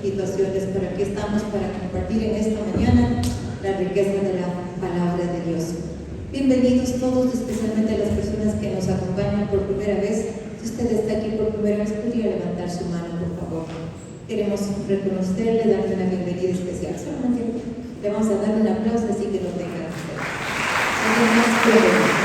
situaciones, pero aquí estamos para compartir en esta mañana la riqueza de la palabra de Dios. Bienvenidos todos, especialmente las personas que nos acompañan por primera vez. Si usted está aquí por primera vez, podría levantar su mano, por favor. Queremos reconocerle, darle una bienvenida especial. Solamente le vamos a dar un aplauso, así que lo tengan ustedes.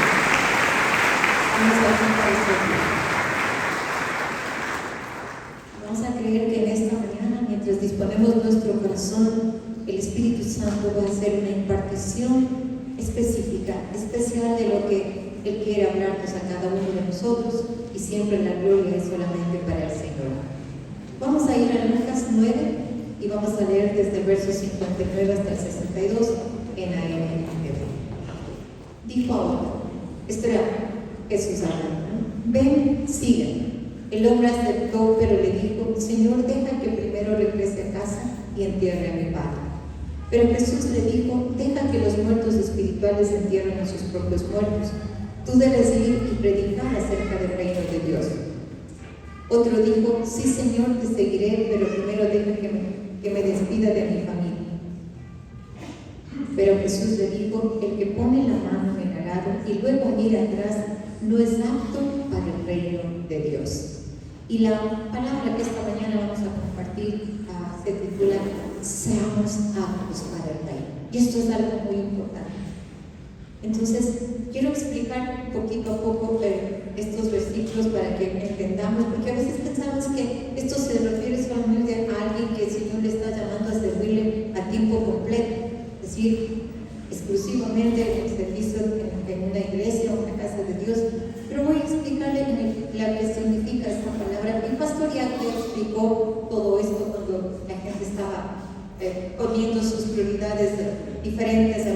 Vamos a creer que en esta mañana, mientras disponemos nuestro corazón, el Espíritu Santo va a hacer una impartición específica, especial de lo que Él quiere hablarnos a cada uno de nosotros, y siempre la gloria es solamente para el Señor. Vamos a ir a Lucas 9 y vamos a leer desde el verso 59 hasta el 62 en AMPV. Dijo ahora, espera, Jesús habla, ¿no? Ven, sigan. El hombre aceptó, pero le dijo, Señor, deja que primero regrese a casa y entierre a mi padre. Pero Jesús le dijo, deja que los muertos espirituales entierren a sus propios muertos. Tú debes ir y predicar acerca del reino de Dios. Otro dijo, sí, Señor, te seguiré, pero primero deja que me despida de mi familia. Pero Jesús le dijo, el que pone la mano en el arado y luego mira atrás, no es apto para el reino de Dios. Y la palabra que esta mañana vamos a compartir se titula Seamos aptos para el reino. Y esto es algo muy importante. Entonces, quiero explicar poquito a poco estos versículos para que entendamos, porque a veces pensamos que esto se refiere solamente a alguien que el Señor le está llamando a servirle a tiempo completo, es decir, exclusivamente en el servicio en una iglesia o una casa de Dios. Pero voy a explicarle lo que significa esta palabra. Mi pastor ya explicó todo esto cuando la gente estaba poniendo sus prioridades diferentes a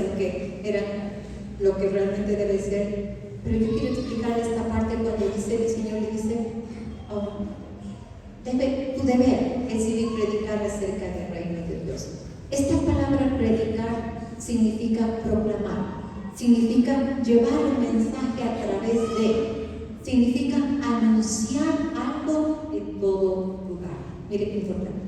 lo que realmente debe ser. Pero yo quiero explicarle esta parte cuando el Señor le dice, tu deber es ir y predicar acerca del reino de Dios. Esta palabra predicar significa proclamar, significa llevar un mensaje a través de, significa anunciar algo en todo lugar. Mire qué importante.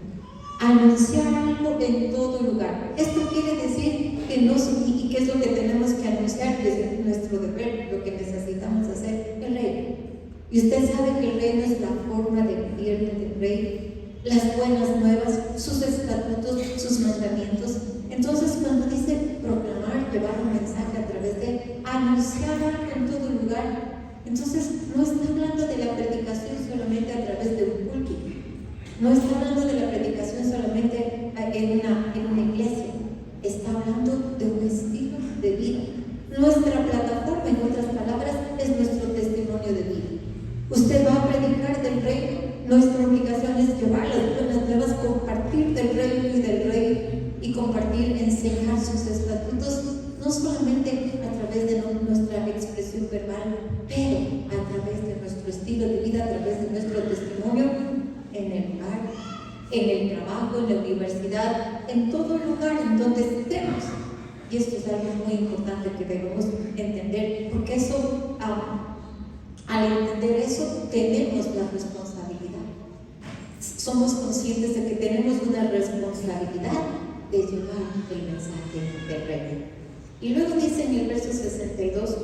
Anunciar algo en todo lugar. Esto quiere decir que no, y qué es lo que tenemos que anunciar, que es nuestro deber, lo que necesitamos hacer, el reino. Y usted sabe que el reino es la forma de vivir del rey, las buenas nuevas, sus estatutos, sus mandamientos. Entonces, cuando dice proclamar, llevar un mensaje a través de anunciar algo en todo lugar, entonces no está hablando de la predicación solamente a través de un púlpito, no está hablando de la predicación solamente en una iglesia, está hablando de un estilo de vida. Nuestra plataforma, en otras palabras, es nuestro testimonio de vida. Usted va a predicar del reino, nuestra obligación es llevar las buenas nuevas, compartir del reino y del rey, y compartir, enseñar sus estatutos, no solamente a través de nuestra expresión verbal, pero a través de nuestro estilo de vida, a través de nuestro testimonio en el hogar, en el trabajo, en la universidad, en todo lugar en donde estemos. Y esto es algo muy importante que debemos entender, porque eso, al entender eso, tenemos la responsabilidad. Somos conscientes de que tenemos una responsabilidad de llevar el mensaje del reino. Y luego dice en el verso 62,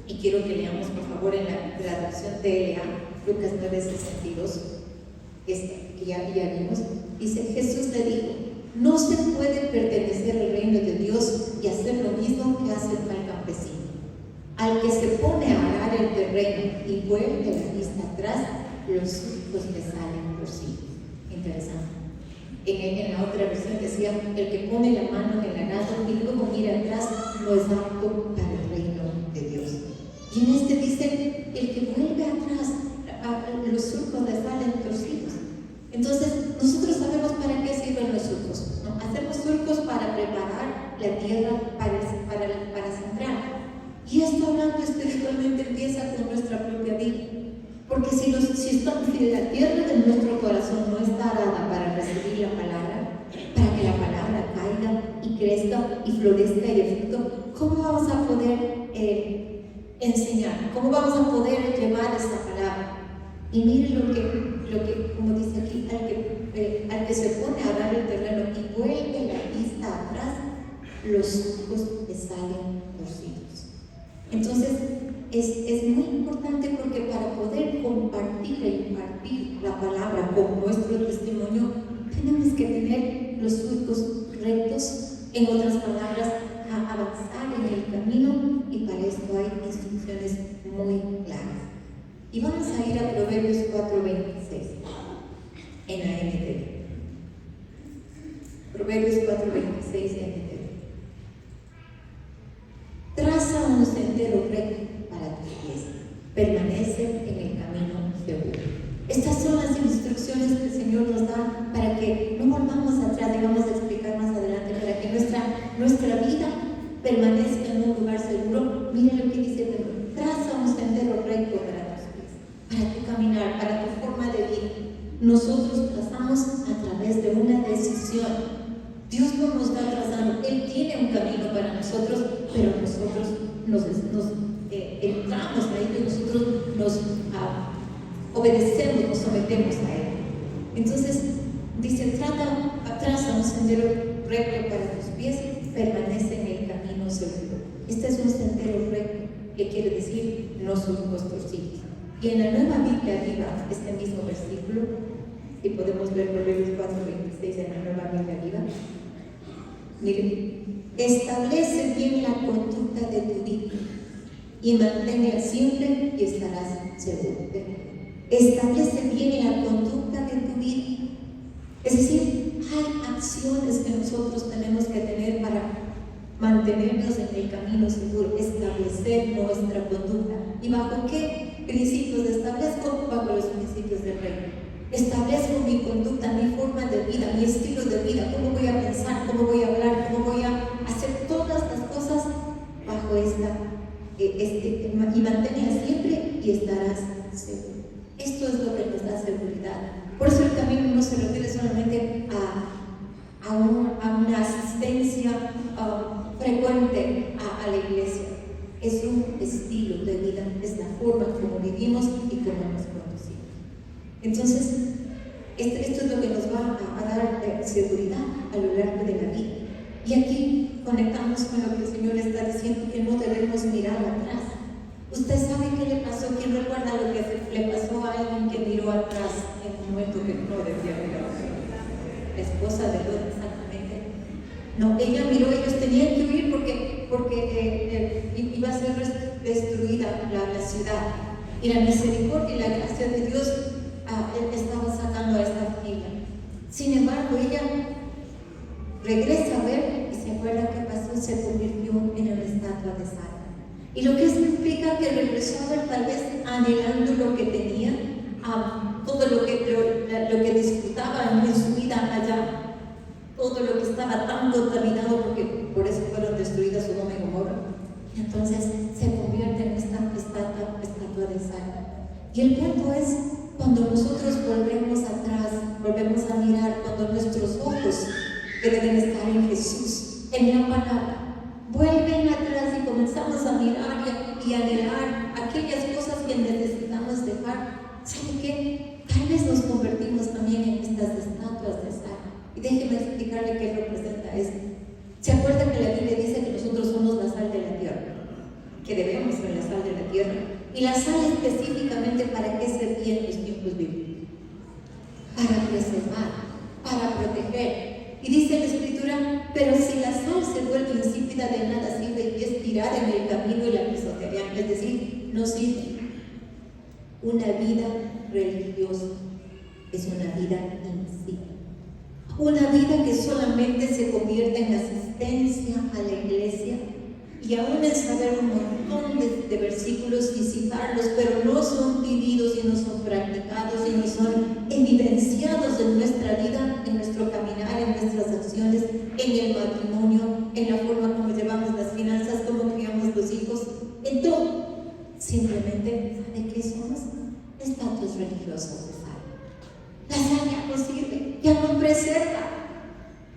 y quiero que leamos por favor en la traducción TLA, Lucas 9:62, que ya vimos, dice, Jesús le dijo, no se puede pertenecer al reino de Dios y hacer lo mismo que hace el mal campesino. Al que se pone a arar el terreno y vuelve la vista atrás, los hijos le salen por sí. Interesante. En la otra versión decía, el que pone la mano en el arado y luego mira atrás no es apto para el reino de Dios. Y en este dice, el que vuelve atrás, los surcos le salen torcidos. Entonces, nosotros sabemos para qué sirven los surcos, ¿no? Hacemos surcos para preparar la tierra para sentar consagrar. Y esto, hablando espiritualmente, empieza con nuestra propia vida. Porque si la tierra de nuestro corazón no está arada para recibir la palabra, para que la palabra caiga y crezca y florezca y dé fruto, ¿cómo vamos a poder enseñar? ¿Cómo vamos a poder llevar esa palabra? Y miren lo que como dice aquí, al que se pone a arar el terreno y vuelve la vista atrás, los hijos le salen torcidos. Entonces, es muy importante, porque para poder compartir e impartir la palabra con nuestro testimonio, tenemos que tener los surcos rectos, en otras palabras, a avanzar en el camino, y para esto hay instrucciones muy claras. Y vamos a ir a Proverbios 4:26 en ANTV. Proverbios 4:26 en ANTV. Traza un sendero recto para tus pies, permanece en el camino seguro. Estas son las instrucciones que el Señor nos da para que no volvamos atrás, y vamos a explicar más adelante, para que nuestra vida permanezca en un lugar seguro. Miren lo que dice Pedro: traza un sendero recto para tus pies, para tu caminar, para tu forma de vida. Nosotros trazamos a través de una decisión. Dios no nos está trazando, Él tiene un camino para nosotros, pero nosotros nos entramos a Él y nosotros nos obedecemos, nos sometemos a Él. Entonces, dice: traza un sendero recto para tus pies, permanece en el camino seguro. Este es un sendero recto, que quiere decir no surcos torcidos. Y en la Nueva Biblia Viva, este mismo versículo, y podemos ver Proverbios 4:26 en la Nueva Biblia Viva. Miren: establece bien la conducta de tu vida y manténla siempre, y estarás seguro. Establece bien la conducta de tu vida. Es decir, hay acciones que nosotros tenemos que tener para mantenernos en el camino seguro, establecer nuestra conducta. ¿Y bajo qué principios establezco? Bajo los principios del reino. Establezco mi conducta, mi forma de vida, mi estilo de vida, cómo voy a pensar, cómo voy a hablar, cómo voy a hacer todas las cosas bajo y manténla siempre, y estarás seguro. Esto es lo que nos da seguridad. Por eso el camino no se refiere solamente a una asistencia frecuente a la iglesia. Es un estilo de vida, es la forma como vivimos y cómo nos conducimos. Entonces, esto es lo que nos va a dar seguridad a lo largo de la vida. Y aquí conectamos con lo que el Señor está diciendo, que no debemos mirar atrás. Usted sabe qué le pasó, ¿quién recuerda lo que le pasó a alguien que miró atrás en un momento que no debía mirar? La esposa de Lot, exactamente. No, ella miró, ellos tenían que huir porque iba a ser destruida la ciudad. Y la misericordia y la gracia de Dios estaba sacando a esta familia. Sin embargo, ella regresa a ver y se acuerda qué pasó, se convirtió en una estatua de sal. Y lo que significa que regresó a ver, tal vez anhelando lo que tenía, todo lo que disfrutaba en su vida allá, todo lo que estaba tan contaminado, porque por eso fueron destruidas Sodoma y Gomorra. Y entonces se convierte en esta estatua de sal. Y el punto es, cuando nosotros volvemos atrás, volvemos a mirar, cuando nuestros ojos, que deben estar en Jesús, en la palabra, vuelven atrás y comenzamos a mirar y anhelar aquellas cosas que necesitamos dejar, ¿sabe qué? Tal vez nos convertimos también en estas estatuas de sal. Y déjeme explicarle qué representa esto. ¿Se acuerdan que la Biblia dice que nosotros somos la sal de la tierra? Que debemos ser la sal de la tierra. Y la sal específicamente, ¿para qué servía en los tiempos bíblicos? Para preservar, para proteger. Y dice la Escritura: pero si la sal se vuelve insípida, de nada sirve y es tirada en el camino y la pisotean. Es decir, no sirve. Una vida religiosa es una vida insípida. Una vida que solamente se convierte en asistencia a la iglesia, y aún en saber un montón de versículos y citarlos, pero no son vividos y no son practicados y no son evidenciados en nuestra vida, en nuestro caminar, en nuestras acciones, en el matrimonio, en la forma como llevamos las finanzas, cómo criamos Simplemente, ¿sabe qué somos? Estatutos religiosos de sal. La sal ya no sirve, ya no preserva.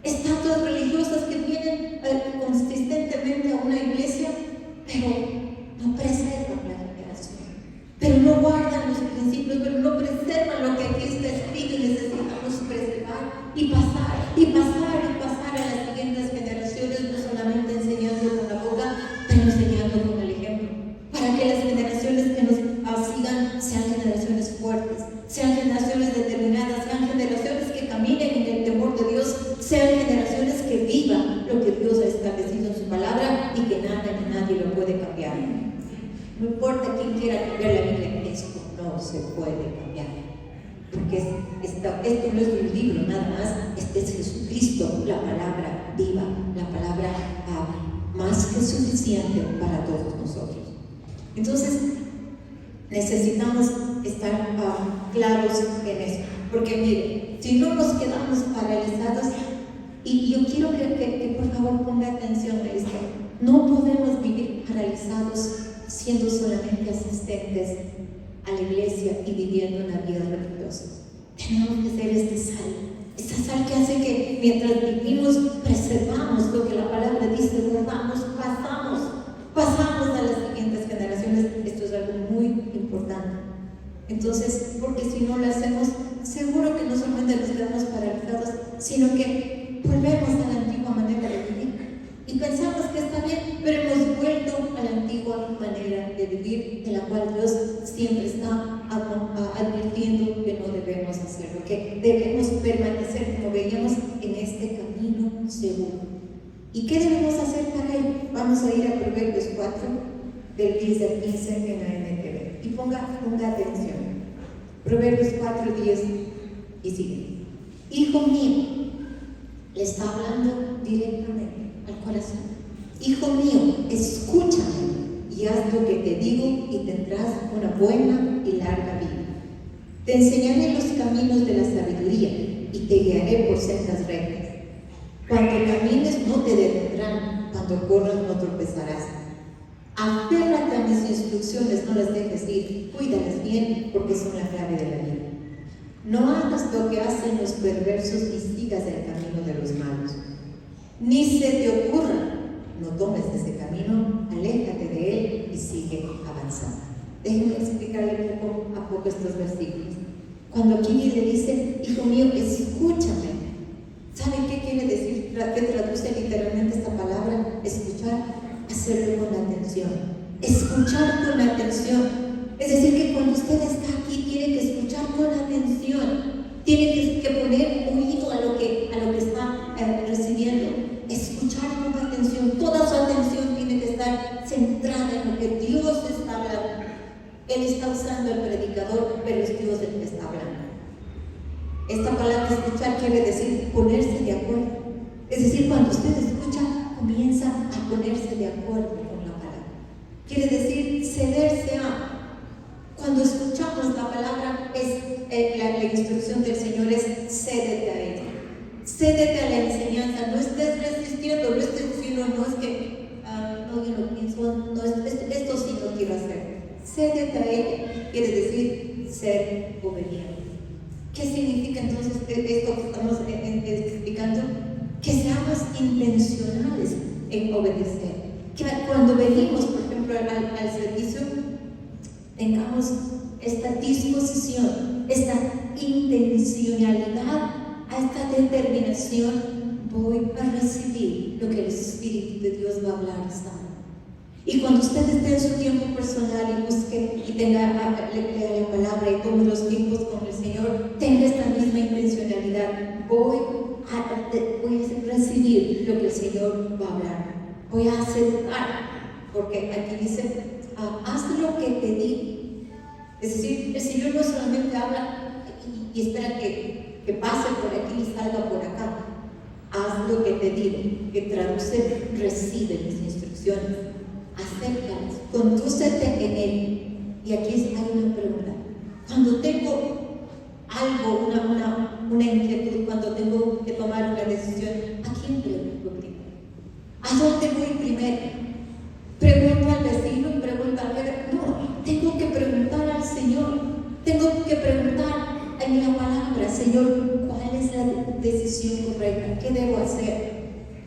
Estatuas religiosas que vienen consistentemente a una iglesia, pero no preservan la generación, pero no guardan los principios, pero no preservan lo que aquí está escrito, y necesitamos preservar y pasar y pasar y pasar a las siguientes generaciones, no solamente enseñando con la boca, pero enseñando con el ejemplo, para que las generaciones que nos sigan sean generaciones fuertes, sean generaciones determinadas, sean generaciones que caminen en el temor de Dios, sean generaciones que vivan lo que Dios ha establecido en su palabra y que nada ni nadie lo puede cambiar. No importa quién quiera cambiar la Biblia, esto no se puede cambiar, porque esto no es un libro nada más, este es Jesucristo, la palabra viva, la palabra más que suficiente para todos nosotros. Entonces necesitamos estar claros en eso, porque mire, si no nos quedamos paralizados, y yo quiero que por favor ponga atención a esto, no podemos vivir paralizados siendo solamente asistentes a la iglesia y viviendo una vida religiosa. Tenemos que ser esta sal que hace que mientras vivimos preservamos lo que la palabra dice, guardamos, pasamos a las siguientes generaciones. Esto es algo muy importante. Entonces, porque si no lo hacemos, seguro que no solamente nos quedamos paralizados, sino que volvemos a la antigua manera de vivir. Y pensamos que está bien, pero hemos vuelto a la antigua manera de vivir, de la cual Dios siempre está advirtiendo que no debemos hacerlo, que debemos permanecer, como veíamos, en este camino seguro. ¿Y qué debemos hacer para ello? Vamos a ir a Proverbios 4, del 10 al 15 en la NTV. Y ponga atención. Proverbios 4, 10 y sigue. Hijo mío, le está hablando directamente al corazón. Hijo mío, escúchame y haz lo que te digo y tendrás una buena y larga vida. Te enseñaré los caminos de la sabiduría y te guiaré por sendas rectas. Cuando camines no te detendrán, cuando corras no tropezarás. Aférrate a mis instrucciones, no las dejes ir, cuídalas bien porque son la clave de la vida. No hagas lo que hacen los perversos y sigas el camino de los malos. Ni se te ocurra, no tomes ese camino, aléjate de él y sigue avanzando. Déjenme explicarle poco a poco estos versículos. Cuando aquí le dice, hijo mío, escúchame. ¿Saben qué quiere decir? ¿Qué traduce literalmente esta palabra? Escuchar, hacerlo con atención. Escuchar con atención. Es decir, que cuando usted está aquí, tiene que escuchar con atención. Tiene que poner oído a lo que está recibiendo. Escuchar con atención. Toda su atención tiene que estar centrada en lo que Dios está hablando. Él está usando el predicador, pero es Dios el que está hablando. Esta palabra escuchar quiere decir ponerse de acuerdo. Es decir, cuando usted escucha, comienza a ponerse de acuerdo con la palabra. Quiere decir cederse a. Cuando escuchamos la palabra, la instrucción del Señor es cédete a ella. Cédete a la enseñanza. No estés resistiendo, no estés diciendo, no es que, no, yo no pienso, no, esto sí no quiero hacer. Cédete a ella. Quiere decir ser obediente. ¿Qué significa entonces esto que estamos explicando? Que seamos intencionales en obedecer. Que cuando venimos, por ejemplo, al servicio, tengamos esta disposición, esta intencionalidad, esta determinación. Voy a recibir lo que el Espíritu de Dios va a hablar esta noche. Y cuando usted esté en su tiempo personal y busque y lea la palabra y tome los tiempos con el Señor, tenga esta misma intencionalidad. Voy a recibir lo que el Señor va a hablar. Voy a aceptar, porque aquí dice, haz lo que te di. Es decir, el Señor no solamente habla y espera que pase por aquí y salga por acá. Haz lo que te digo, que traduce, recibe mis instrucciones. Acéptalas, condúcete en él. Y aquí hay una pregunta. Cuando tengo algo, una inquietud, cuando tengo que tomar una decisión, ¿a quién pregunto primero? ¿A dónde voy primero? ¿Pregunto al vecino? ¿Pregunto al jefe? No, Señor, ¿cuál es la decisión correcta? ¿Qué debo hacer?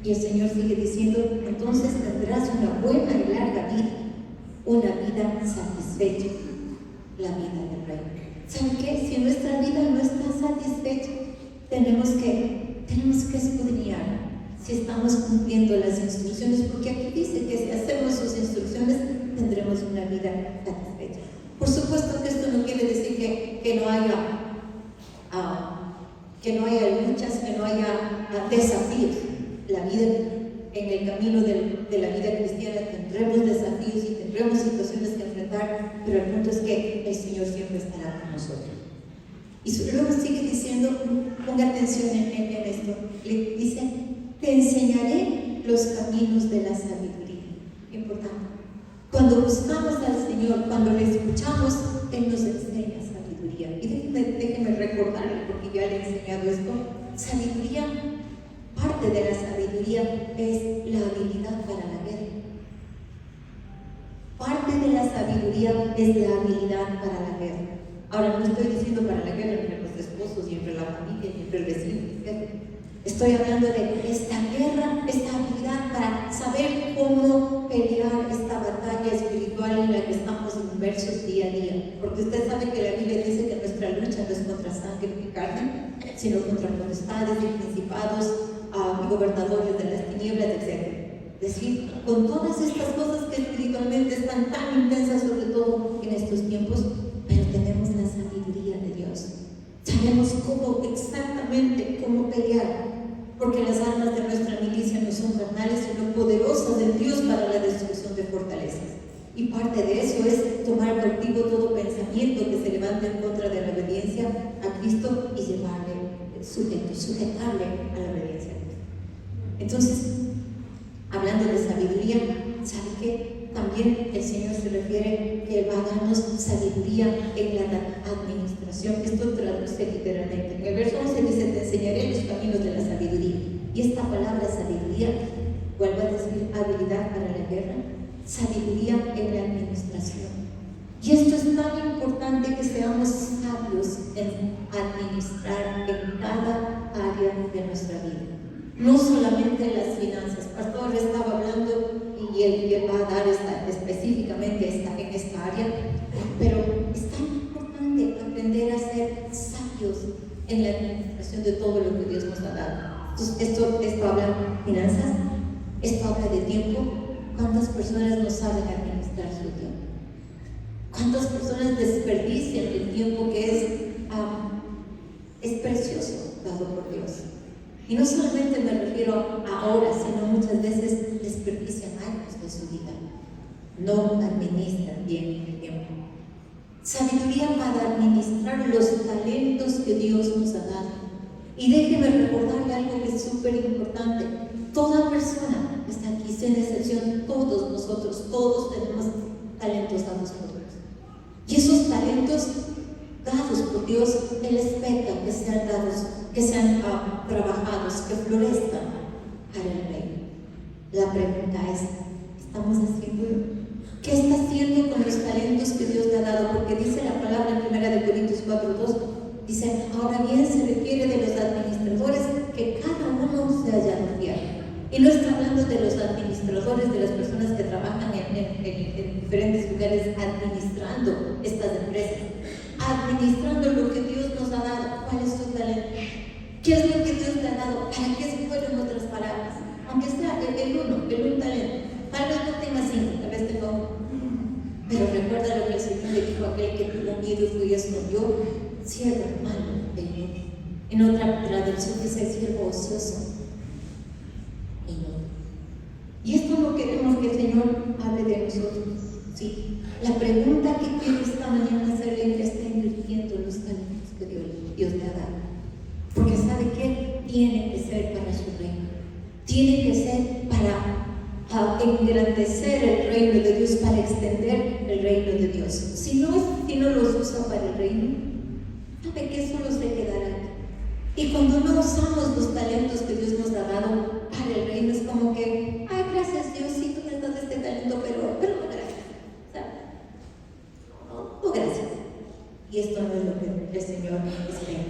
Y el Señor sigue diciendo, entonces tendrás una buena y larga vida, una vida satisfecha, la vida del Reino. ¿Saben qué? Si nuestra vida no está satisfecha, tenemos que escudriñar si estamos cumpliendo las instrucciones, porque aquí dice que si hacemos sus instrucciones tendremos una vida satisfecha. Por supuesto que esto no quiere decir que no haya luchas, que no haya desafíos. La vida en el camino de la vida cristiana tendremos desafíos y tendremos situaciones que enfrentar, pero el punto es que el Señor siempre estará con nosotros. Y luego sigue diciendo, ponga atención en esto, le dice, te enseñaré los caminos de la sabiduría. Importante. Cuando buscamos al Señor, cuando le escuchamos, Él nos enseña sabiduría. Y déjeme recordarle, porque ya le he enseñado esto, sabiduría. Parte de la sabiduría es la habilidad para la guerra. Parte de la sabiduría es la habilidad para la guerra. Ahora, no estoy diciendo para la guerra entre los esposos y entre la familia y entre el vecino. Estoy hablando de esta guerra, esta habilidad para saber cómo pelear esta batalla espiritual en la que estamos inmersos día a día. Porque usted sabe que la Biblia dice que nuestra lucha no es contra sangre y carne, sino contra potestades y principados, y gobernadores de las tinieblas, etc. Es decir, con todas estas cosas que espiritualmente están tan intensas, sobre todo en estos tiempos, pero tenemos la sabiduría de Dios. Sabemos exactamente cómo pelear, porque las armas de nuestra milicia no son carnales, sino poderosas en Dios para la destrucción de fortalezas. Y parte de eso es tomar cautivo todo pensamiento que se levante en contra de la obediencia a Cristo y sujetarle a la obediencia a Cristo. Entonces, hablando de sabiduría, ¿sabe qué? También el Señor se refiere que Él va a darnos sabiduría en la administración. Esto traduce literalmente. En el verso 11 dice, te enseñaré los caminos de la sabiduría. Y esta palabra sabiduría, vuelvo a decir, habilidad para la guerra, sabiduría en la administración. Y esto es tan importante que seamos sabios en administrar en cada área de nuestra vida. No solamente las finanzas. Pastor estaba hablando y él va a dar específicamente en esta área, pero es tan importante aprender a ser sabios en la administración de todo lo que Dios nos ha dado. Entonces, esto habla de finanzas, esto habla de tiempo. ¿Cuántas personas no saben administrar su tiempo? ¿Cuántas personas desperdician el tiempo que es precioso dado por Dios? Y no solamente me refiero a horas, sino muchas veces desperdician años de su vida. No administran bien el tiempo. Sabiduría para administrar los talentos que Dios nos ha dado. Y déjeme recordarle algo que es súper importante. Toda persona está aquí, sin excepción, todos nosotros, todos tenemos talentos dados por Dios. Y esos talentos dados por Dios, Él espera que sean dados, que sean trabajados, que florezcan para el reino. La pregunta es, ¿estamos haciendo? ¿Qué está haciendo con los talentos que Dios le ha dado? Porque dice la palabra en 1 Corintios 4:2, dice, ahora bien se requiere de los administradores que cada uno se haya fiel. Y no está hablando de los administradores, de las personas que trabajan en diferentes lugares administrando estas empresas, administrando lo que Dios nos ha dado. ¿Cuál es su talento? ¿Qué es lo que Dios te ha dado? ¿Para qué se fueron otras palabras? Aunque sea el un talento. Tal vez no tenga 5, tal vez tenga 1. Pero recuerda lo que el Señor le dijo a aquel que tuvo miedo y fue y escondió: siervo malo de Dios. En otra traducción dice siervo ocioso. Y esto no queremos que el Señor hable de nosotros. Sí. La pregunta que quiero esta mañana hacerle es que está invirtiendo los talentos que Dios le ha dado. Porque ¿sabe qué? Tiene que ser para su reino. Tiene que ser para engrandecer el reino de Dios, para extender el reino de Dios. Si no los usa para el reino, ¿sabe qué? Solo se quedará aquí. Y cuando no usamos los talentos que Dios nos ha dado para el reino, es como que, ay, gracias Dios, sí, tú me has dado este talento, pero no gracias. ¿Sabes? No gracias. Y esto no es lo que el Señor espera.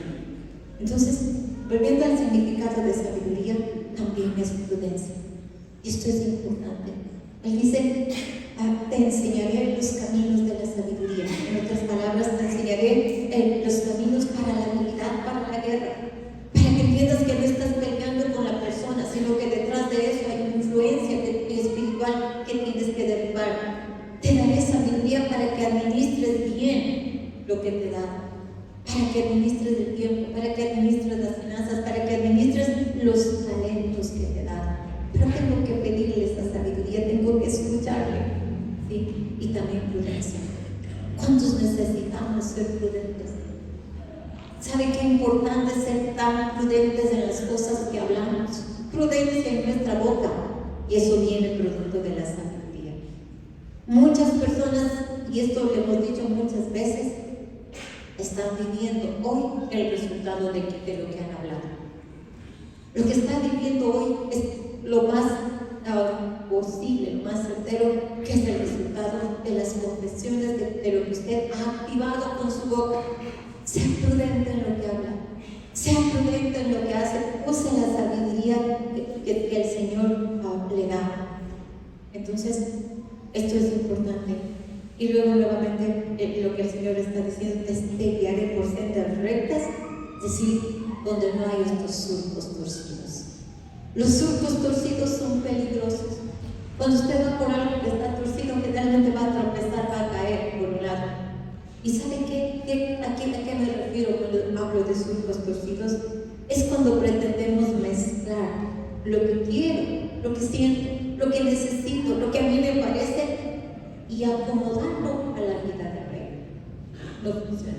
Entonces, volviendo al significado de sabiduría, también es prudencia. Y esto es importante. Él dice, te enseñaré los caminos de la sabiduría. En otras palabras, te enseñaré los caminos para la habilidad, para la guerra. Para que entiendas que no estás peleando con la persona, sino que detrás de eso hay una influencia espiritual que tienes que derribar. Te daré sabiduría para que administres bien lo que te da. Para que administres el tiempo, para que administres las finanzas, para que administres los talentos que te dan. Pero tengo que pedirle esa sabiduría, tengo que escucharle, ¿sí? Y también prudencia. ¿Cuántos necesitamos ser prudentes? ¿Sabe qué importante es ser tan prudentes en las cosas que hablamos? Prudencia en nuestra boca, y eso viene producto de la sabiduría. Muchas personas, y esto lo hemos dicho muchas veces, están viviendo hoy el resultado de lo que han hablado. Lo que están viviendo hoy es lo más posible, lo más certero, que es el resultado de las confesiones de lo que usted ha activado con su boca. Sea prudente en lo que habla, sea prudente en lo que hace, use la sabiduría que el Señor le da. Entonces, esto es importante. Y luego nuevamente lo que el Señor está diciendo es: te guiaré por sendas rectas, es decir, donde no hay estos surcos torcidos. Los surcos torcidos son peligrosos. Cuando usted va por algo que está torcido, generalmente va a tropezar, va a caer por un lado. ¿Y sabe qué? ¿A qué me refiero cuando hablo de surcos torcidos? Es cuando pretendemos mezclar lo que quiero, lo que siento, lo que necesito, lo que a mí me parece, y acomodarlo a la vida del Rey. No funciona.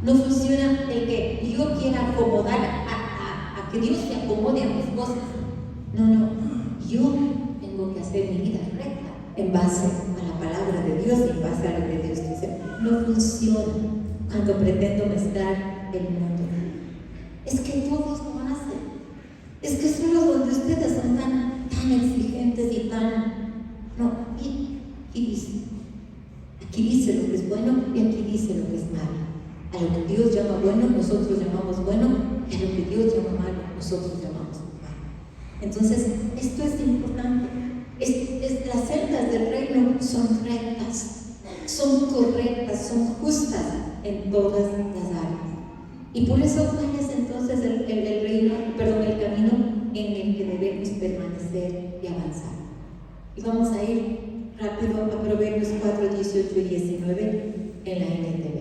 No funciona el que yo quiera acomodar a que Dios se acomode a mis cosas. No. Yo tengo que hacer mi vida recta en base a la palabra de Dios y en base a lo que Dios dice. No funciona cuando pretendo mezclar el mundo. Es que todos lo hacen. Es que solo donde ustedes son tan exigentes y tan... No, aquí dice lo que es bueno y aquí dice lo que es malo. A lo que Dios llama bueno, nosotros llamamos bueno, y a lo que Dios llama malo, nosotros llamamos malo. Entonces, esto es importante. Las sendas del reino son rectas, son correctas, son justas en todas las áreas. Y por eso, ¿cuál es entonces el camino en el que debemos permanecer y avanzar? Y vamos a ir rápido a Proverbios 4, 18 y 19 en la NTV.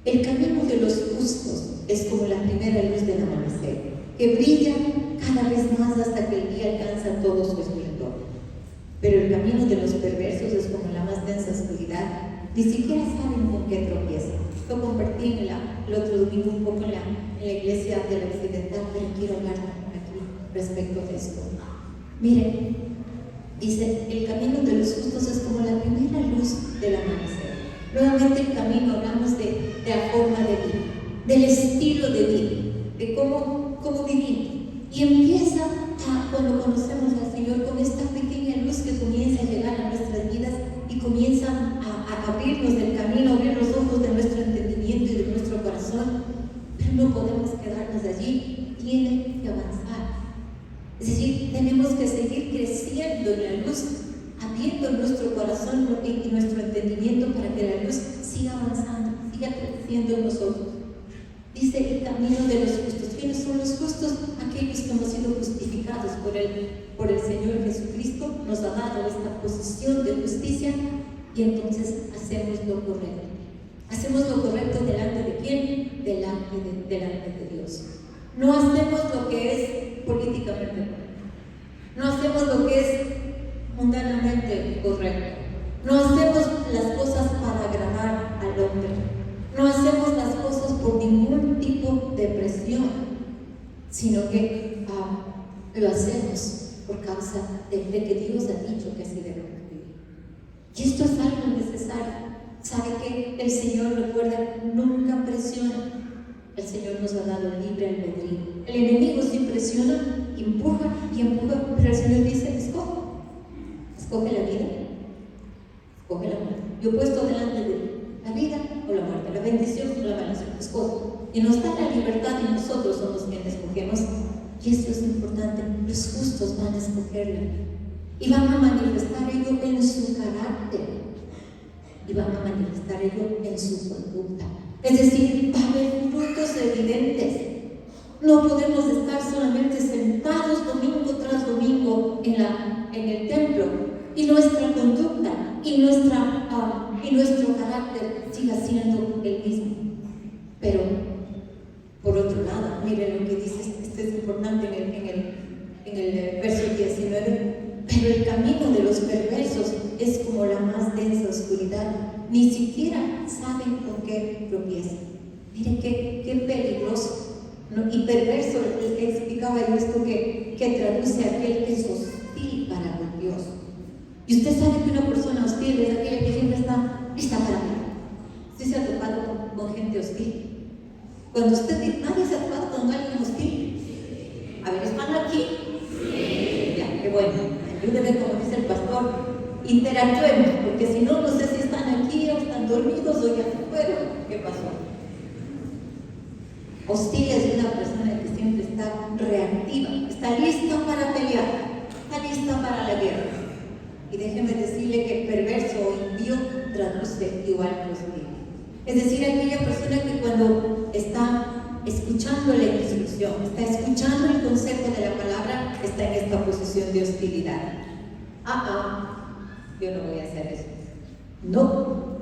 El camino de los justos es como la primera luz del amanecer, que brilla cada vez más hasta que el día alcanza todo su esplendor. Pero el camino de los perversos es como la más densa oscuridad, ni siquiera saben con qué tropiezan. Lo compartí el otro domingo un poco en la iglesia de la Occidental, pero quiero hablar aquí respecto de esto. Miren, dice, el camino de los justos es como la primera luz del amanecer. Nuevamente el camino, hablamos de la forma de vida, del estilo de vida, de cómo vivir. Y empieza cuando conocemos al Señor con esta pequeña luz que comienza a llegar a nuestras vidas y comienza a abrirnos el camino, abrir los ojos de nuestro entendimiento y de nuestro corazón. Pero no podemos quedarnos allí, tiene que avanzar. Es decir, tenemos que seguir creciendo en la luz, abriendo nuestro corazón y nuestro entendimiento para que la luz siga avanzando, siga creciendo en nosotros. Dice el camino de los justos. ¿Quiénes son los justos? Aquellos que hemos sido justificados por el Señor Jesucristo. Nos ha dado esta posición de justicia y entonces hacemos lo correcto. ¿Hacemos lo correcto delante de quién? Delante de Dios. No hacemos lo que es políticamente correcto. No hacemos lo que es mundanamente correcto. No hacemos las cosas para agradar al hombre. No hacemos las cosas por ningún tipo de presión, sino que lo hacemos por causa de que Dios ha dicho que así debemos vivir. Y esto es algo necesario. ¿Sabe que el Señor, recuerda, nunca presiona? El Señor nos ha dado libre albedrío. El enemigo sí presiona, empuja, pero el Señor dice: escoge la vida, escoge la muerte. Yo he puesto delante de ti. la vida o la muerte, la bendición o la maldición. Escoge. Y nos da la libertad y nosotros somos quienes escogemos. Y esto es importante, los justos van a escogerla y van a manifestar ello en su carácter y van a manifestar ello en su conducta. Es decir, va a haber frutos evidentes. No podemos estar solamente sentados domingo tras domingo en el templo y nuestra conducta y nuestro carácter siga siendo el mismo. Pero, por otro lado, miren lo que dice, esto es importante en el verso 19, pero el camino de los perversos es como la más densa oscuridad, ni siquiera saben con qué tropiezan. Miren qué peligroso, ¿no? Y perverso, explicaba yo esto que traduce a aquel que es hostil para con Dios. Y usted sabe que una persona hostil es aquella que siempre está lista para mí. ¿Usted se ha topado con gente hostil? Cuando usted dice, nadie se ha topado con alguien hostil. A ver, ¿están aquí? Sí. Ya, qué bueno. Ayúdenme, como dice el pastor, interactuemos, porque si no, no sé si están aquí o están dormidos o ya se fueron. ¿Qué pasó? Hostil es una persona que siempre está reactiva, está lista para pelear, está lista para la guerra. Y déjeme decirle que perverso o impío traduce igual que hostil. Es decir, aquella persona que cuando está escuchando la instrucción, está escuchando el consejo de la palabra, está en esta posición de hostilidad. Yo no voy a hacer eso. No,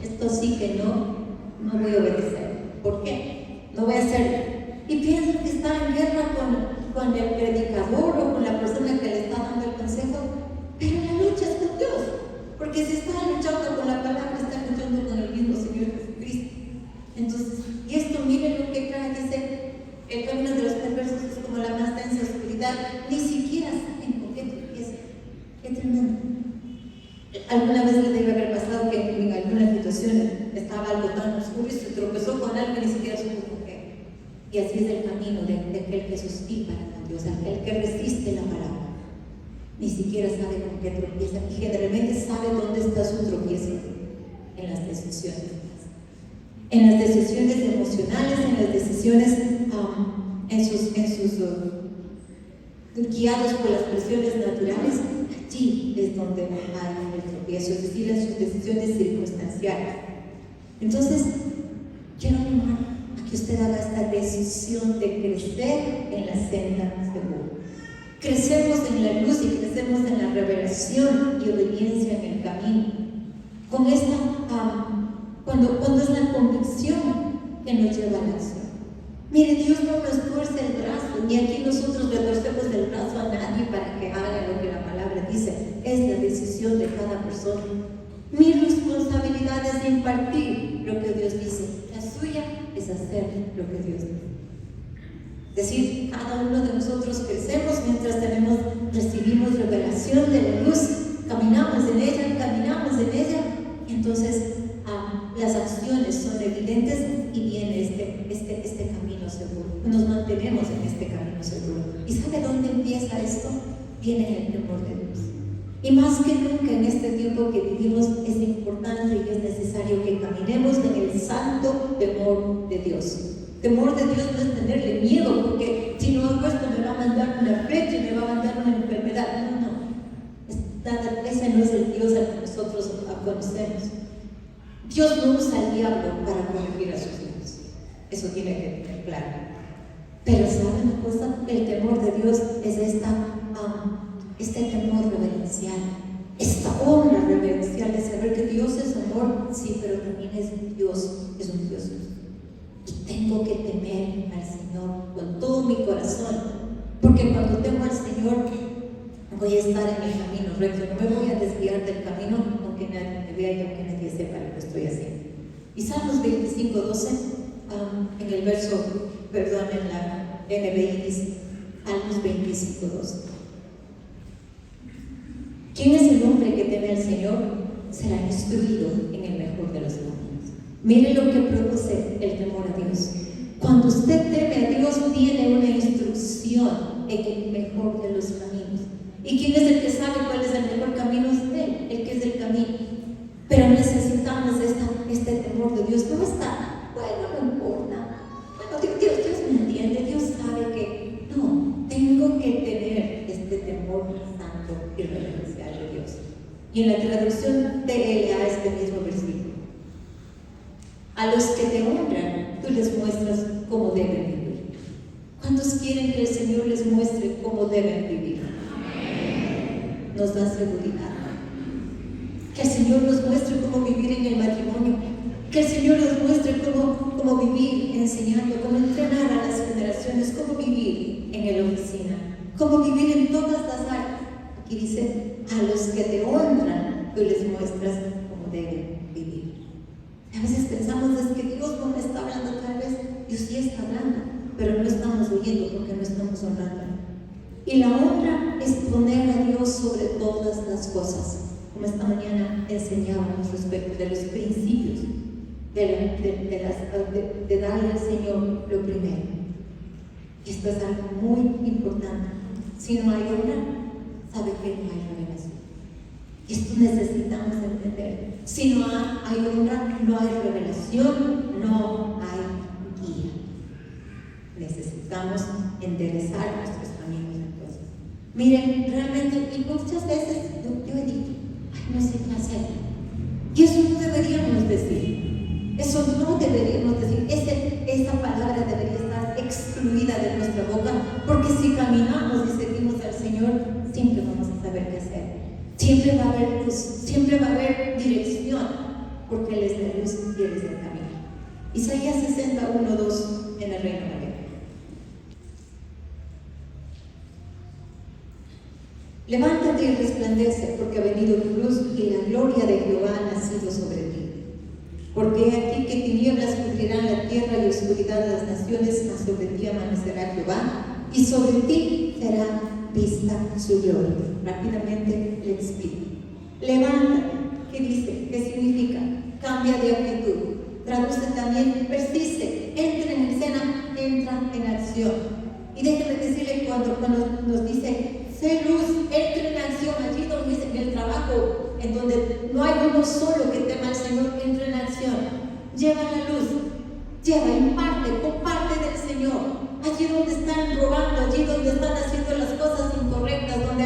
esto sí que no voy a obedecer. ¿Por qué? No voy a hacerlo. Y piensan que está en guerra con el predicador o con la persona que le está dando el consejo, pero la lucha es con Dios. Porque si está luchando con la palabra, está luchando con el mismo Señor Jesucristo. Entonces, y esto, miren lo que acá dice, el camino de los perversos es como la más densa oscuridad, ni siquiera saben con qué tropiezan. Qué tremendo. Alguna vez le debe haber pasado que en alguna situación estaba algo tan oscuro y se tropezó con algo y ni siquiera supo con qué. Y así es el camino de aquel que es hostil para con Dios, aquel que resiste la palabra. Ni siquiera sabe con qué tropieza y generalmente sabe dónde está su tropiezo, en las decisiones. En las decisiones emocionales, en las decisiones guiados por las presiones naturales, allí es donde hay el tropiezo, es decir, en sus decisiones circunstanciales. Entonces, quiero animar a que usted haga esta decisión de crecer en la senda segura. Crecemos en la luz y crecemos en la revelación y obediencia en el camino. Con esta, cuando es la convicción que nos lleva a la acción. Mire, Dios no nos tuerce el brazo, ni aquí nosotros le torcemos el brazo a nadie para que haga lo que la palabra dice. Es la decisión de cada persona. Mi responsabilidad es impartir lo que Dios dice. La suya es hacer lo que Dios dice. Es decir, cada uno de nosotros crecemos mientras recibimos revelación de la luz, caminamos en ella, y entonces las acciones son evidentes y viene este camino seguro. Nos mantenemos en este camino seguro. ¿Y sabe dónde empieza esto? Viene en el temor de Dios. Y más que nunca en este tiempo que vivimos es importante y es necesario que caminemos en el santo temor de Dios. Temor de Dios no es tenerle miedo, porque si no hago esto me va a mandar una flecha y me va a mandar una enfermedad. No. Ese no es el Dios al que nosotros conocemos. Dios no usa al diablo para corregir a sus hijos. Eso tiene que tener claro. Pero ¿saben una cosa? El temor de Dios es este temor reverencial, esta honra reverencial de saber que Dios es amor, sí, pero también es un Dios justo. Y tengo que temer al Señor con todo mi corazón, porque cuando temo al Señor voy a estar en el camino recto, no me voy a desviar del camino aunque nadie me vea y aunque nadie sepa lo que estoy haciendo. Y Salmos 25:12, en el verso, en la NBI dice, Salmos 25:12. ¿Quién es el hombre que teme al Señor? Será instruido en el mejor de los caminos. Mire lo que produce el temor a Dios. Cuando usted teme a Dios, tiene una instrucción en el mejor de los caminos. ¿Y quién es el que sabe cuál es el mejor camino? Es Él, el que es el camino. Pero necesitamos este Dios no está, bueno, no importa. Bueno, Dios me entiende, Dios sabe que no, tengo que tener este temor santo y reverencial de Dios. Y en la traducción de LA este mismo versículo: a los que te honran, tú les muestras cómo deben vivir. ¿Cuántos quieren que el Señor les muestre cómo deben vivir? Nos da seguridad. Que el Señor nos muestre cómo vivir en el matrimonio. Que el Señor nos muestre cómo vivir enseñando, cómo entrenar a las generaciones, cómo vivir en la oficina, cómo vivir en todas las áreas. Aquí dice: a los que te honran, tú les muestras cómo deben vivir. A veces pensamos es que Dios no me está hablando, tal vez Dios sí está hablando, pero no estamos oyendo porque no estamos honrando. Y la honra es poner a Dios sobre todas las cosas, como esta mañana enseñábamos respecto de los principios de darle al Señor lo primero. Y esto es algo muy importante. Si no hay honra, sabe que no hay revelación. Y esto necesitamos entender. Si no hay honra, no hay revelación, no hay guía. Necesitamos enderezar nuestros caminos entonces. Miren, realmente, y muchas veces yo he dicho: ay, no sé qué hacer. Y eso no deberíamos decir. Eso no deberíamos decir. Esa palabra debería estar excluida de nuestra boca, porque si caminamos y seguimos al Señor, siempre vamos a saber qué hacer. Siempre va a haber luz, siempre va a haber dirección, porque Él es la luz y Él es el camino. Isaías 61:2 en el Reino de Dios. Levántate y resplandece, porque ha venido tu luz y la gloria de Jehová ha nacido sobre ti. Porque he aquí que tinieblas cubrirán la tierra y oscuridad de las naciones, mas sobre ti amanecerá Jehová, y sobre ti será vista su gloria. Rápidamente le explico. Levántate, ¿qué dice? ¿Qué significa? Cambia de actitud. Traduce también, persiste, entra en escena, entra en acción. Y déjenme decirle, cuando nos dice: sé luz, entra en acción, allí donde dice, en el trabajo, en donde no hay uno solo que tema al Señor, entra en acción. Lleva la luz, imparte, comparte del Señor. Allí donde están robando, allí donde están haciendo las cosas incorrectas, donde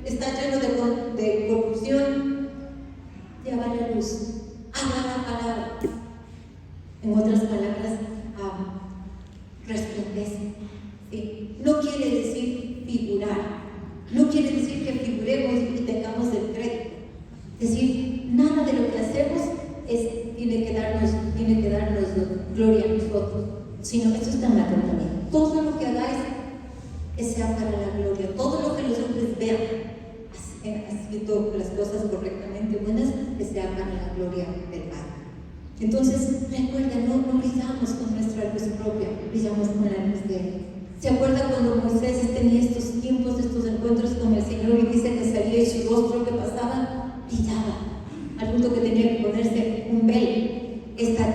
está lleno de corrupción, lleva la luz, habla la palabra. En otras palabras, resplandece. ¿Sí? No quiere decir figurar. No quiere decir que figuremos y tengamos el crédito. Es decir, nada de lo que hacemos tiene que darnos gloria a nosotros, sino esto está en la también. Todo lo que hagáis sea para la gloria. Todo lo que los hombres vean, haciendo las cosas correctamente buenas, que sea para la gloria del Padre. Entonces, recuerda, no brillamos con nuestra luz propia, brillamos con la luz de Él. ¿Se acuerda cuando Moisés tenía estos tiempos, estos encuentros con el Señor, y dice que salía y su rostro que pasaba brillaba, al punto que tenía que ponerse un velo? Esta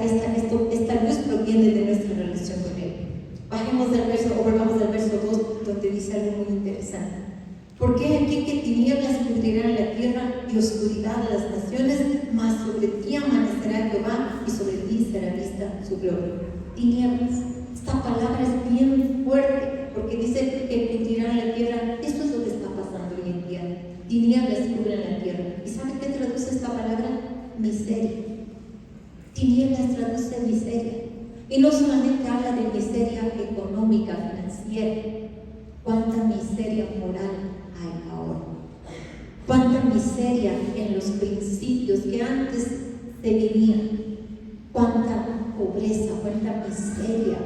luz proviene de nuestra relación con Él. Volvamos al verso 2, donde dice algo muy interesante. Porque aquí que tinieblas cubrirán la tierra y oscuridad a las naciones, mas sobre ti amanecerá Jehová y sobre ti será vista su gloria. Tinieblas. Esta palabra es bien fuerte, porque dice que cubrirán la tierra. Esto es lo que está pasando hoy en día. Tinieblas cubren la tierra. ¿Y sabe qué traduce esta palabra? Miseria. Tinieblas traduce miseria. Y no solamente habla de miseria económica, financiera. ¿Cuánta miseria moral hay ahora? ¿Cuánta miseria en los principios que antes se vivían? ¿Cuánta pobreza, cuánta miseria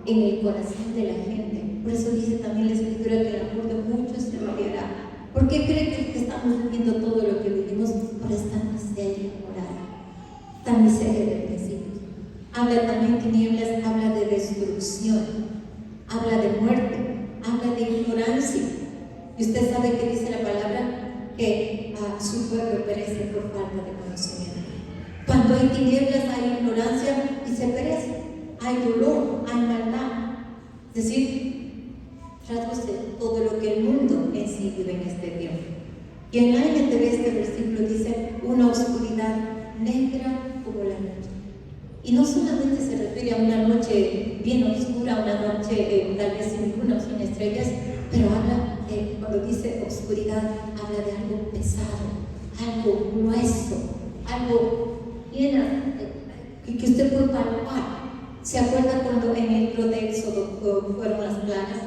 en el corazón de la gente? Por eso dice también la Escritura que el amor de muchos se variará. ¿Por qué cree que estamos viviendo todo lo que vivimos? Por esta miseria moral, esta miseria de principios. Habla también tinieblas, habla de destrucción, habla de muerte, habla de ignorancia. Y usted sabe que dice la palabra que su pueblo perece por falta de conocimiento. Cuando hay tinieblas hay ignorancia y se perece. Hay dolor, hay maldad. Es decir, traduce todo lo que el mundo en sí vive en este tiempo. Y en la NTV este versículo dice: una oscuridad negra como la noche. Y no solamente se refiere a una noche bien oscura, una noche tal vez sin luna o sin estrellas, pero habla de, cuando dice oscuridad, habla de algo pesado, algo grueso, algo llena, que usted puede palpar. ¿Se acuerda cuando en el libro de Éxodo fueron las plagas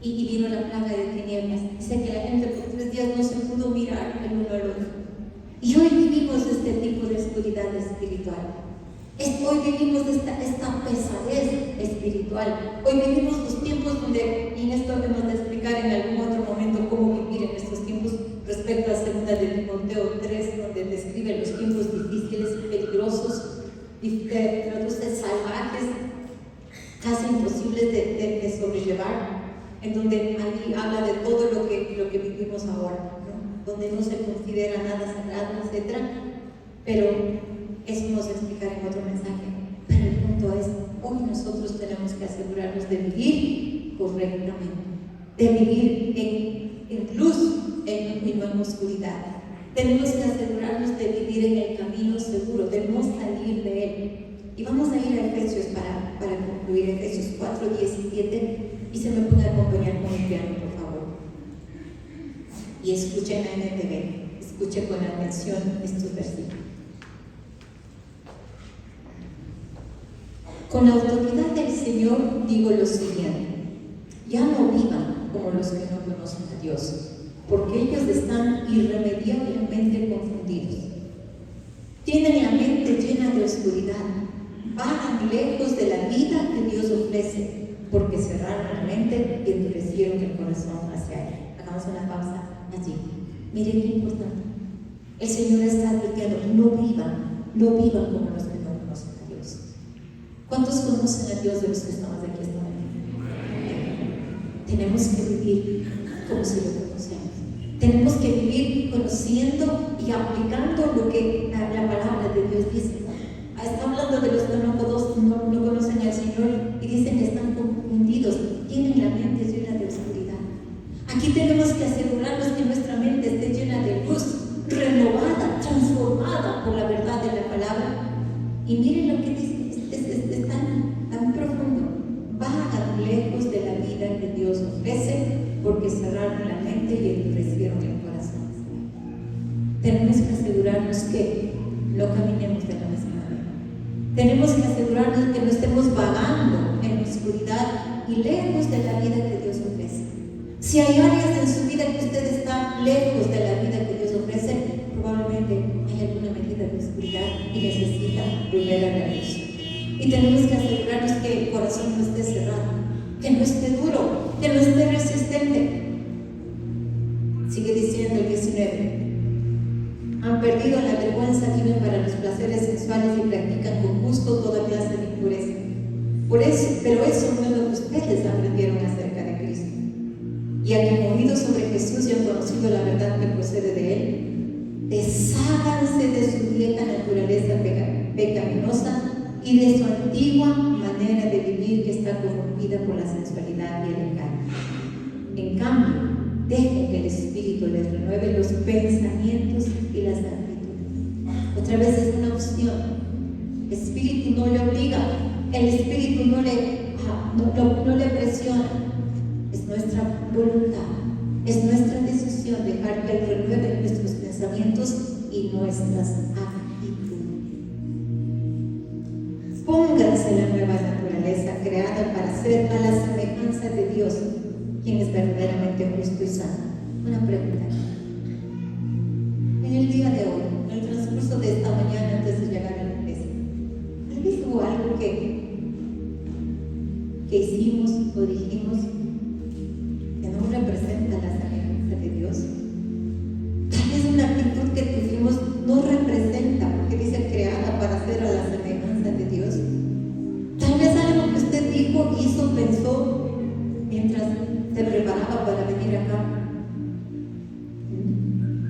y vino la plaga de tinieblas? Dice que la gente por 3 días no se pudo mirar el uno al otro. Y hoy vivimos este tipo de oscuridad espiritual. Hoy vivimos esta pesadez espiritual. Hoy vivimos los tiempos donde, y en esto hemos de explicar en algún otro momento cómo vivir en estos tiempos respecto a 2 de Timoteo 3, donde describe los tiempos difíciles, peligrosos, traduce salvajes, casi imposibles de sobrellevar, en donde ahí habla de todo lo que vivimos ahora, ¿no? Donde no se considera nada sagrado, etc. Pero eso nos explicará en otro mensaje. Pero el punto es, hoy nosotros tenemos que asegurarnos de vivir correctamente, de vivir en luz y no en oscuridad. Tenemos que asegurarnos de vivir en el camino seguro, de no salir de él. Y vamos a ir a Efesios para concluir, Efesios 4, 17, y se me puede acompañar con el piano, por favor. Y escuchen en NTV, escuchen con atención estos versículos. Con la autoridad del Señor digo lo siguiente: ya no vivan como los que no conocen a Dios, porque ellos están irremediablemente confundidos. Tienen la mente llena de oscuridad, vagan lejos de la vida que Dios ofrece, porque cerraron la mente y endurecieron el corazón hacia Él. Hagamos una pausa allí. Miren qué importante. El Señor está advirtiendo: no vivan como los que no conocen a Dios. ¿Cuántos conocen a Dios de los que estamos aquí esta mañana? Tenemos que vivir como si lo conocemos. Tenemos que vivir conociendo y aplicando lo que la palabra de Dios dice. Está hablando de los que no conocen al Señor y dicen que están confundidos, tienen la mente llena de oscuridad. Aquí tenemos que asegurarnos que nuestra mente esté llena de luz, renovada, transformada por la verdad de la palabra. Y miren lo que dice, es tan profundo: vagan lejos de la vida que Dios ofrece, porque cerraron la mente y endurecieron el corazón. Tenemos que asegurarnos que no caminemos de la misma manera. Tenemos que asegurarnos que no estemos vagando en la oscuridad y lejos de la vida que Dios ofrece. Si hay áreas en su vida que usted está lejos de la vida que Dios ofrece, probablemente hay alguna medida de oscuridad y necesita volver a la luz. Y tenemos que asegurarnos que el corazón no esté cerrado, que no esté duro, que no esté resistente. Sigue diciendo el 19: han perdido la vergüenza, viven para los placeres sensuales y practican con gusto toda clase de impureza. Pero eso no es lo que ustedes aprendieron acerca de Cristo. Y al que han oído sobre Jesús y han conocido la verdad que procede de Él, desháganse de su vieja naturaleza pecaminosa y de su antigua manera de vivir que está corrompida por la sensualidad y el engaño. En cambio, dejen que el Espíritu les renueve los pensamientos y las actitudes. Otra vez es una opción. El Espíritu no le obliga, el Espíritu no le presiona. Es nuestra voluntad, es nuestra decisión dejar que Él renueve nuestros pensamientos y nuestras actitudes. Pónganse la nueva naturaleza creada para ser a la semejanza de Dios, quien es verdaderamente justo y santo. Una pregunta. En el día de hoy, en el transcurso de esta mañana antes de llegar a la iglesia, ¿tal vez hubo algo que hicimos o dijimos que no representa la semejanza de Dios? Tal vez una actitud que tuvimos no representa, porque dice creada para ser a la semejanza de Dios. Tal vez algo que usted dijo, hizo, pensó mientras se preparaba para venir acá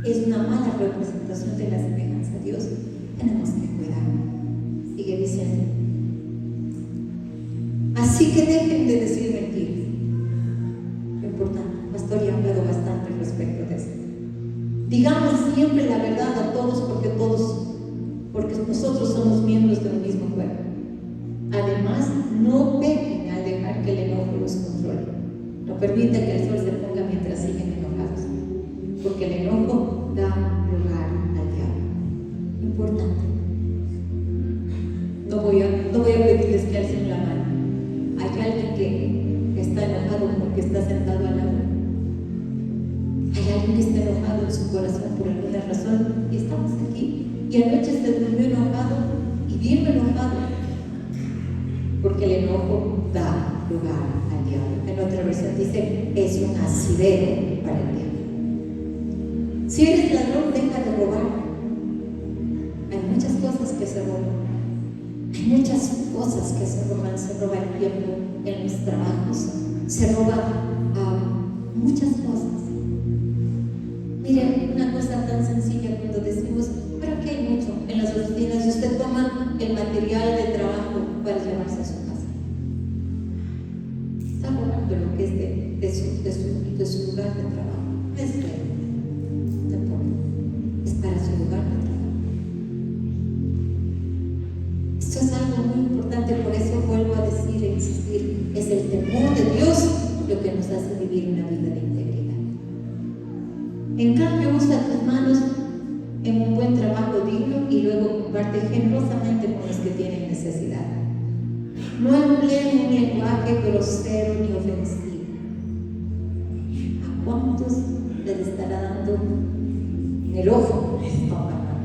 es una mala representación de la semejanza a Dios. Tenemos que cuidar. Sigue diciendo: así que dejen de decir mentiras. Lo importante, el pastor ya ha hablado bastante respecto de eso. Digamos siempre la verdad a todos, porque nosotros somos miembros de un mismo cuerpo. no pequen al dejar que el enojo los controle. No permita que el sol se ponga mientras siguen enojados, porque el enojo da lugar al diablo. Importante. No voy a pedirles que alcen la mano. Hay alguien que está enojado porque está sentado al lado. Hay alguien que está enojado en su corazón por alguna razón y estamos aquí. Y anoche se durmió enojado y bien enojado, porque el enojo da lugar al diablo. En otra versión dice, es un asidero para el diablo. Si eres ladrón, deja de robar. Hay muchas cosas que se roban. Hay muchas cosas que se roban. Se roba el tiempo en los trabajos. Se roba muchas cosas. Miren, una cosa tan sencilla cuando decimos, pero aquí hay mucho en las oficinas, y usted toma el material de trabajo para llevarse a su casa. Está robando lo que es de su lugar de trabajo. No es de él, tampoco. Es para su lugar de trabajo. Esto es algo muy importante, por eso vuelvo a decir e insistir, es el temor de Dios lo que nos hace vivir una vida de integridad. En cambio, usa tus manos en un buen trabajo digno y luego comparte generosamente con los que tienen necesidad. No empleen un lenguaje grosero ni ofensivo. ¿A cuántos les estará dando en el ojo esta palabra?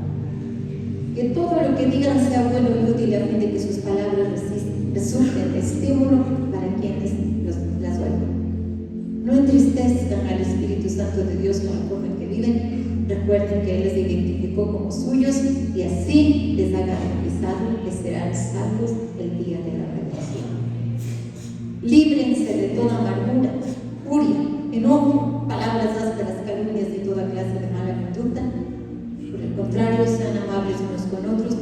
Que todo lo que digan sea bueno y útil a fin de que sus palabras resulten de estímulo para quienes las oigan. No entristezcan al Espíritu Santo de Dios con la forma en que viven. Recuerden que Él les identificó como suyos y así les ha garantizado que serán salvos el día de la redención. Líbrense de toda amargura, furia, enojo, palabras ásperas, calumnias y toda clase de mala conducta. Por el contrario, sean amables unos con otros,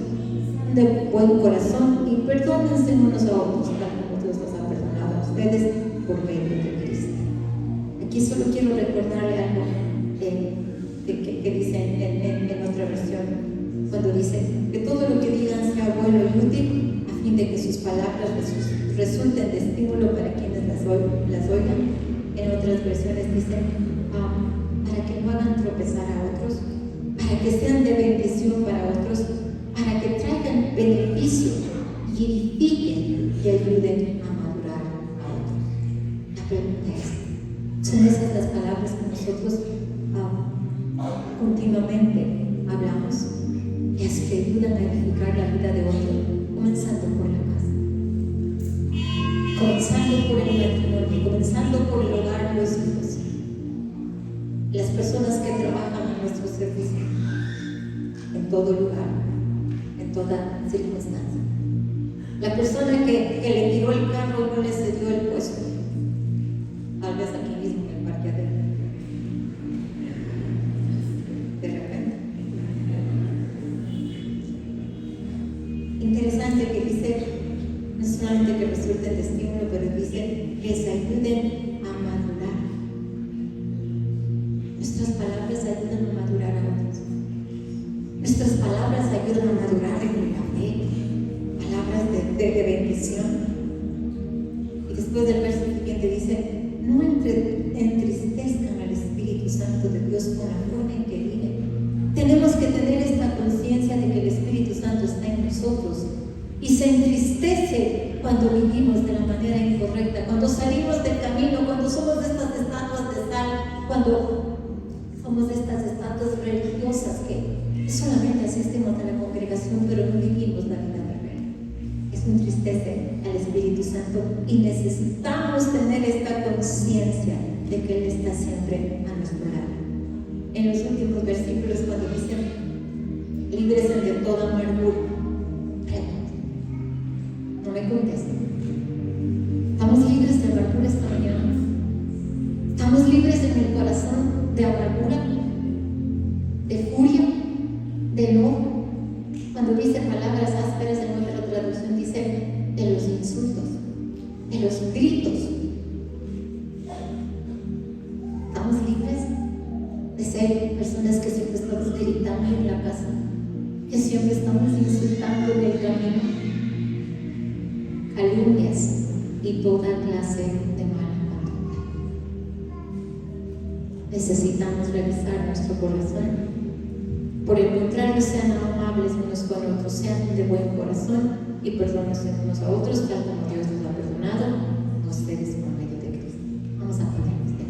de buen corazón y perdónense unos a otros, tal como Dios los ha perdonado a ustedes por medio de Cristo. Aquí solo quiero recordarle algo que dice en otra versión, cuando dice que todo lo que digan sea bueno y útil, a fin de que sus palabras resulten de estímulo para quienes las oigan. En otras versiones dice, para que no hagan tropezar a otros, para que sean de bendición para otros, para que traigan beneficio y edifiquen y ayuden a madurar a otros. La pregunta es, ¿son esas las palabras que nosotros continuamente hablamos? Es que ayudan a edificar la vida de otro, comenzando por la casa, comenzando por el matrimonio, comenzando por el hogar de los hijos, las personas que trabajan en nuestro servicio, en todo lugar, en toda circunstancia. La persona que le tiró el carro no le cedió el puesto, tal vez aquí mismo en el parqueadero. De repente. Interesante que dice, no solamente que resulten de estímulo, pero dice que se ayuden a madurar. Nuestras palabras ayudan a madurar a otros. Nuestras palabras ayudan a madurar en la fe, palabras de bendición. Y después del verso siguiente dice, no entristezcan al Espíritu Santo de Dios con la forma en que viven. Tenemos que tener esta conciencia de que el Espíritu Santo está en nosotros y se entristece cuando vivimos de la manera incorrecta, cuando salimos del camino, cuando somos de estas estatuas de sal, cuando somos de estas estatuas religiosas que solamente asistimos a la congregación pero no vivimos la vida de fe. Eso entristece al Espíritu Santo y necesitamos tener esta conciencia de que Él está siempre a nuestro lado. En los últimos versículos, cuando dicen líbrese de toda amargura, no me contesten. ¿Estamos libres de amargura esta mañana? ¿Estamos libres en el corazón de amargura, de furia, de enojo? Cuando dice palabras ásperas, en otra traducción dice de los insultos, de los gritos. ¿Estamos libres de ser personas que siempre estamos gritando en la casa, que siempre estamos insultando en el camino, calumnias y toda clase de mala conducta. Necesitamos revisar nuestro corazón. Por el contrario, sean amables unos con otros, sean de buen corazón y perdónense unos a otros, tal como Dios nos ha perdonado a ustedes por medio de Cristo. Vamos a ponernos de pie.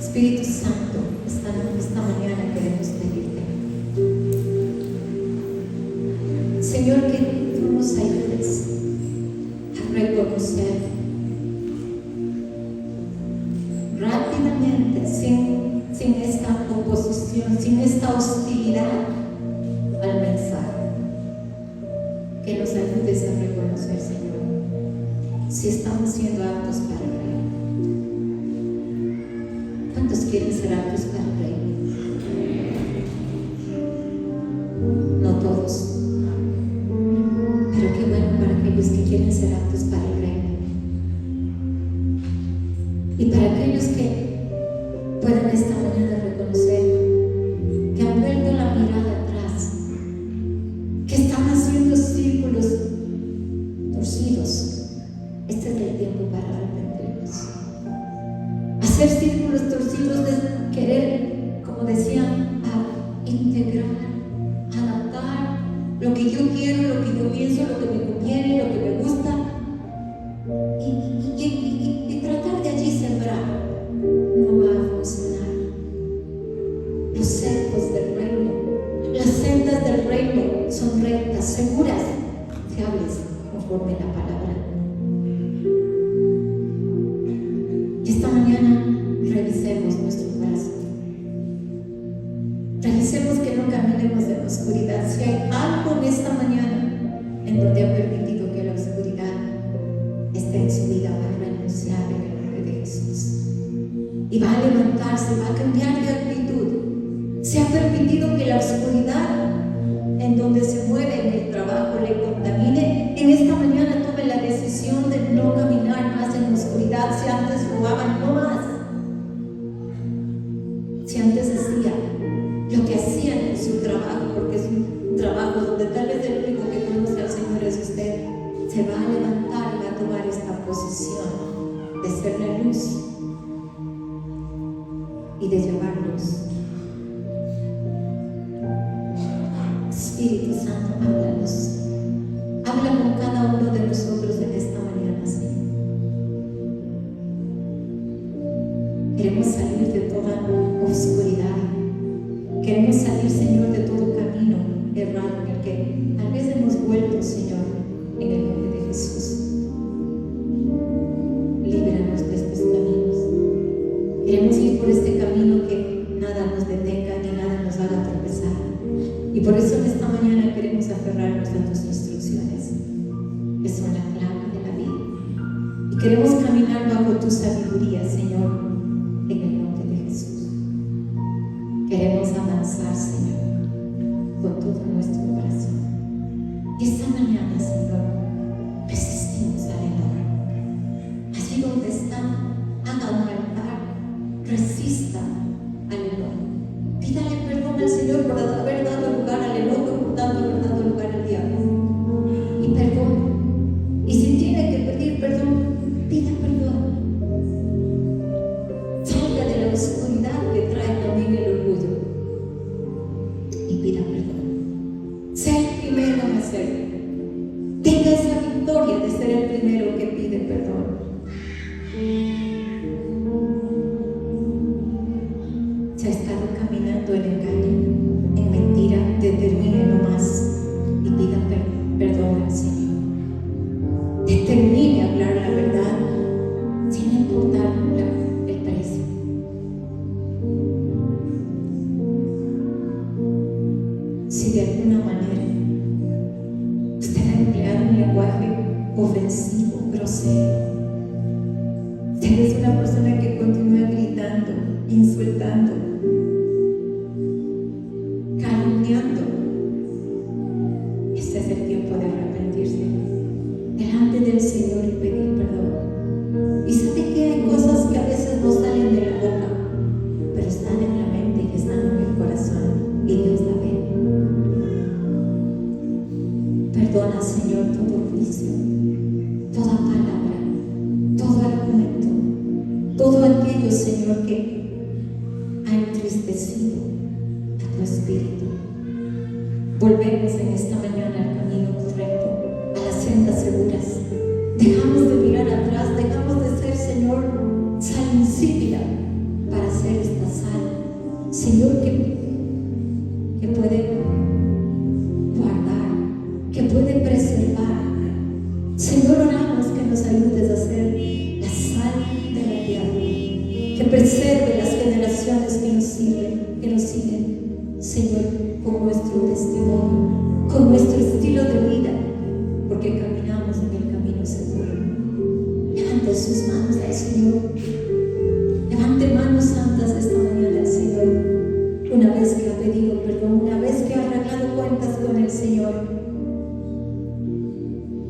Espíritu Santo, esta mañana queremos pedirte, Señor, que tú nos ayudes a reconocer rápidamente, sin esta oposición, sin esta hostilidad al mensaje. Que nos ayudes a reconocer, Señor, si estamos siendo aptos para el reino. ¿Cuántos quieren ser aptos para el reino? No todos, pero qué bueno para aquellos que quieren ser aptos para el reino. Y para aquellos que puedan esta mañana reconocer que han vuelto la mirada atrás, que están haciendo círculos torcidos, este es el tiempo para arrepentirnos. Hacer círculos torcidos de querer, como decían, a integrar, adaptar lo que yo quiero, lo que yo pienso, lo que me conviene, lo que me gusta, y tratar de allí sembrar. No va a funcionar. Los cercos del reino, las sendas del reino son rectas, seguras, fiables, conforme la palabra. Y esta mañana revisemos nuestro corazón. Revisemos que no caminemos en la oscuridad. Si hay algo en esta mañana en donde ha permitido que la oscuridad esté en su vida, va a renunciar en el nombre de Jesús. Y va a levantarse, va a cambiar de actitud. Se ha permitido que la oscuridad en donde se mueve en el trabajo le contamine. En esta mañana tome la decisión de no caminar más en la oscuridad. Si antes robaban, no más. Si antes hacía lo que hacían en su trabajo, porque es un trabajo donde tal vez el único que conoce al Señor es usted, se va a levantar y va a tomar esta posición de ser la luz y de llevarlos. Espíritu Santo, háblanos. Habla con cada uno de nosotros en esta mañana, Señor. Queremos salir de toda oscuridad. Queremos salir, Señor, de todo camino errado en el que tal vez hemos vuelto, Señor, en el nombre de Jesús. Líbranos de estos caminos. Queremos ir por este camino que nada nos detenga ni nada nos haga tropezar. Y por eso en esta mañana queremos aferrarnos a tus instrucciones, que son la clave de la vida. Y queremos caminar bajo tu sabiduría, Señor, en el nombre de Jesús. Queremos avanzar, Señor, con todo nuestro corazón. Y esta mañana, Señor, resistimos al enojo. Allí donde está, haga un altar, resista al enojo. Pídale perdón al Señor por haber dado lugar al enojo, por haber dado lugar al diablo. Y perdón. Y si tiene que pedir perdón, pida perdón. Salga de la oscuridad que trae también el orgullo y pida perdón. Sea el primero en hacerlo. Tenga esa victoria de ser el primero que pide perdón. Se ha estado caminando en engaño, en mentira, determine no más y pida perdón al Señor. Determine hablar la verdad sin importar el precio. Si de alguna manera usted ha empleado un lenguaje ofensivo, grosero, usted es una persona que continúa gritando, insultando, calumniando, este es el tiempo de arrepentirse delante del Señor y pedir perdón. Y sabe que hay cosas que a veces no salen de la boca, pero están en la mente y Señor, que ha entristecido a tu espíritu. Volvemos en esta mañana al camino correcto, a las sendas seguras. Dejamos de mirar atrás, dejamos de ser, Señor, sal insípida para ser esta sal, Señor, que puede guardar, que puede preservar. Señor, oramos que nos ayudes a ser la sal de la tierra, que preserve las generaciones que nos siguen, Señor, con nuestro testimonio, con nuestro estilo de vida, porque caminamos en el camino seguro. Levante sus manos al Señor. Levante manos santas esta mañana al Señor. Una vez que ha pedido perdón, una vez que ha arreglado cuentas con el Señor,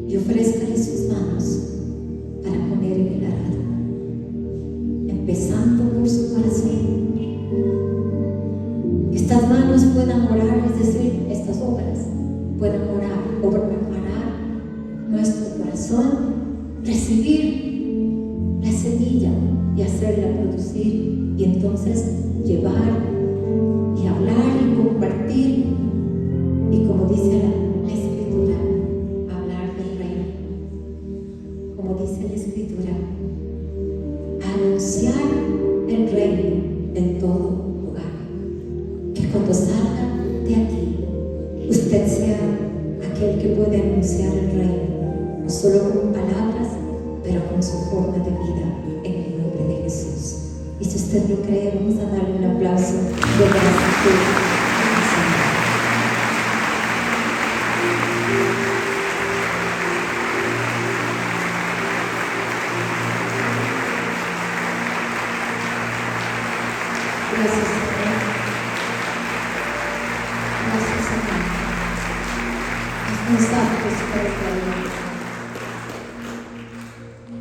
y ofrézcale sus manos para poner en el arado, empezando por su corazón. Que estas manos puedan orar, es decir, estas obras puedan orar o preparar nuestro corazón, recibir la semilla y hacerla producir, y entonces llevar y hablar y compartir, y como dice la Escritura, hablar del reino, como dice la Escritura, anunciar el reino en todo lugar. Que cuando salga de aquí, usted sea aquel que puede anunciar el reino, no solo con palabras, pero con su forma de vida, en el nombre de Jesús. Y si usted lo cree, vamos a darle un aplauso de gratitud al Señor. Gracias, Señor. Gracias, Señor. Haznos aptos para el reino.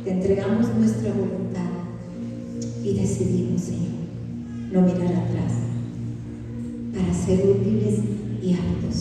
Te entregamos nuestra voluntad y decidimos, Señor, no mirar atrás, para ser útiles y aptos